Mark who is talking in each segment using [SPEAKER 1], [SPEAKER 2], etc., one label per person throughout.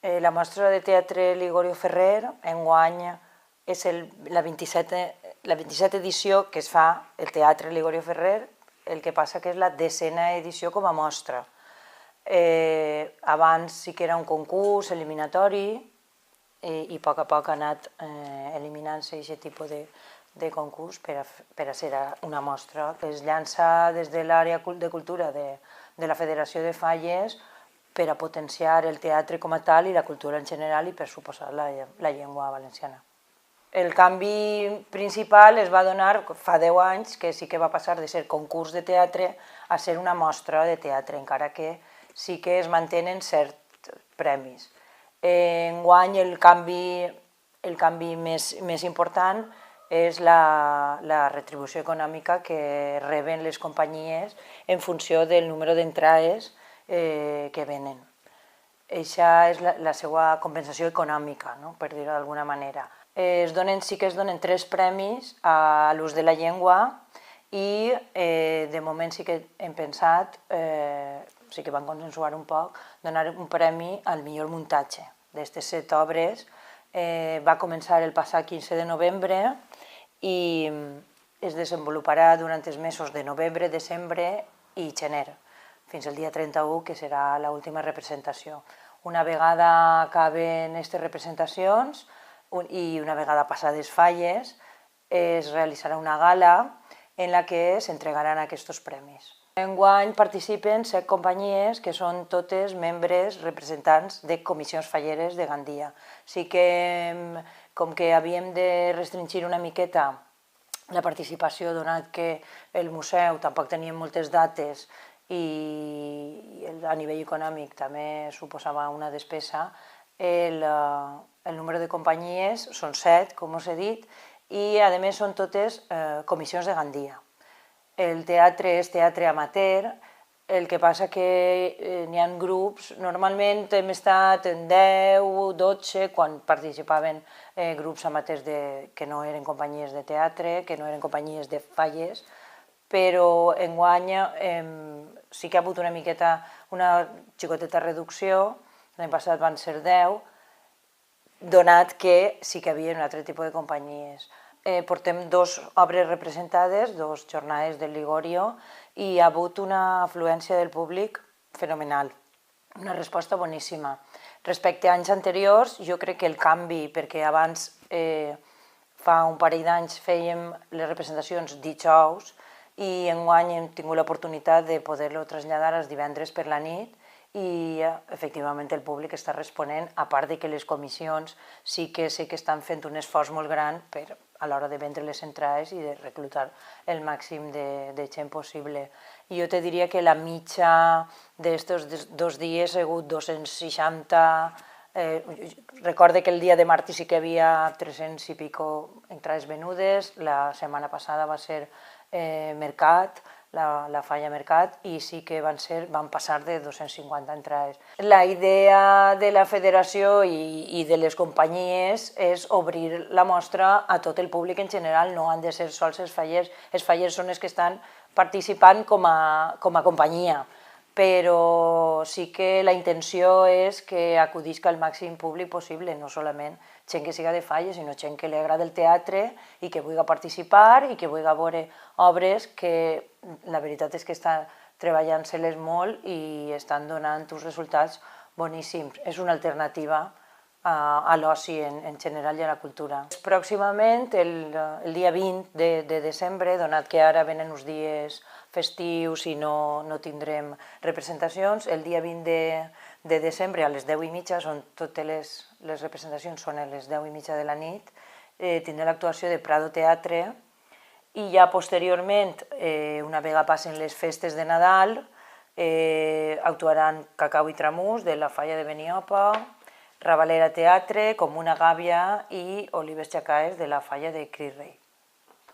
[SPEAKER 1] La mostra de teatre Ligorio Ferrer enguany és la 27a edició que es fa el Teatre Ligorio Ferrer, el que passa que és la 10a edició com a mostra. Abans sí que era un concurs eliminatori i a poc ha anat eliminant-se aquest tipus de concurs per a ser una mostra. Es llança des de l'àrea de cultura de la Federació de Falles per a potenciar el teatre com a tal i la cultura en general i, per suposar, la llengua valenciana. El canvi principal es va donar fa 10 anys, que sí que va passar de ser concurs de teatre a ser una mostra de teatre, encara que sí que es mantenen certs premis. Enguany el canvi més important és la retribució econòmica que reben les companyies en funció del número d'entrades que venen. Aquesta és la seva compensació econòmica, per dir-ho d'alguna manera. Sí que es donen 3 premis a l'ús de la llengua i de moment sí que hem pensat, sí que vam consensuar un poc, donar un premi al millor muntatge d'aquestes 7 obres. Va començar el passat 15 de novembre i es desenvoluparà durant els mesos de novembre, desembre i gener, fins al dia 31, que serà l'última representació. Una vegada acaben aquestes representacions i una vegada passades Falles, es realitzarà una gala en la que s'entregaran aquests premis. Enguany participen 7 companyies que són totes membres representants de comissions falleres de Gandia. Sí que, com que havíem de restringir una miqueta la participació, donat que el museu tampoc tenia moltes dates i a nivell econòmic també suposava una despesa, el número de companyies són 7, com us he dit, i a més són totes comissions de Gandia. El teatre és teatre amateur, el que passa que n'hi ha grups, normalment hem estat en 10 o 12 quan participaven grups amateurs que no eren companyies de teatre, que no eren companyies de falles, però enguany sí que ha hagut una miqueta, una xicoteta reducció, l'any passat van ser 10, donat que sí que hi havia un altre tipus de companyies. Portem 2 obres representades, 2 jornades del Ligorio, i hi ha hagut una afluència del públic fenomenal, una resposta boníssima. Respecte a anys anteriors, jo crec que el canvi, perquè abans, fa un parell d'anys, fèiem les representacions dijous i enguany hem tingut l'oportunitat de poder-lo traslladar els divendres per la nit i efectivament el públic està responent, a part de que les comissions sí que sé que estan fent un esforç molt gran a l'hora de vendre les entrades i de reclutar el màxim de gent possible. Jo te diria que la mitja d'aquests 2 dies ha hagut 260, recorde que el dia de martí sí que hi havia 300 i pico entrades venudes, la setmana passada va ser Mercat, la Falla Mercat, i sí que van passar de 250 entrades. La idea de la federació i de les companyies és obrir la mostra a tot el públic en general, no han de ser sols els fallers. Els fallers són els que estan participant com a companyia, però sí que la intenció és que acudisca el màxim públic possible, no solament gent que siga de Falles, sinó gent que li agrada el teatre i que vulgui participar i que vulgui veure obres que la veritat és que estan treballant-se-les molt i estan donant uns resultats boníssims. És una alternativa a l'oci en general i a la cultura. Pròximament, el dia 20 de desembre, donat que ara venen uns dies festius i no tindrem representacions, el dia 20 de desembre a les 10:30, totes les representacions són a les 10:30 de la nit, tindrem l'actuació de Prado Teatre i ja posteriorment, una vegada passen les festes de Nadal, actuaran Cacau i Tramús de la Falla de Beniopa, Ravalera Teatre, Comuna Gàbia i Olives Xacaes de la Falla de Cris Rei.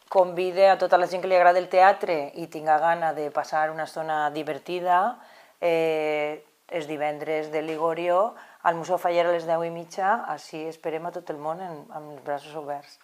[SPEAKER 1] Convide a tota la gent que li agrada el teatre i tinga gana de passar una estona divertida els divendres del Ligorio al Museu Faller a les 10:30, així esperem a tot el món amb els braços oberts.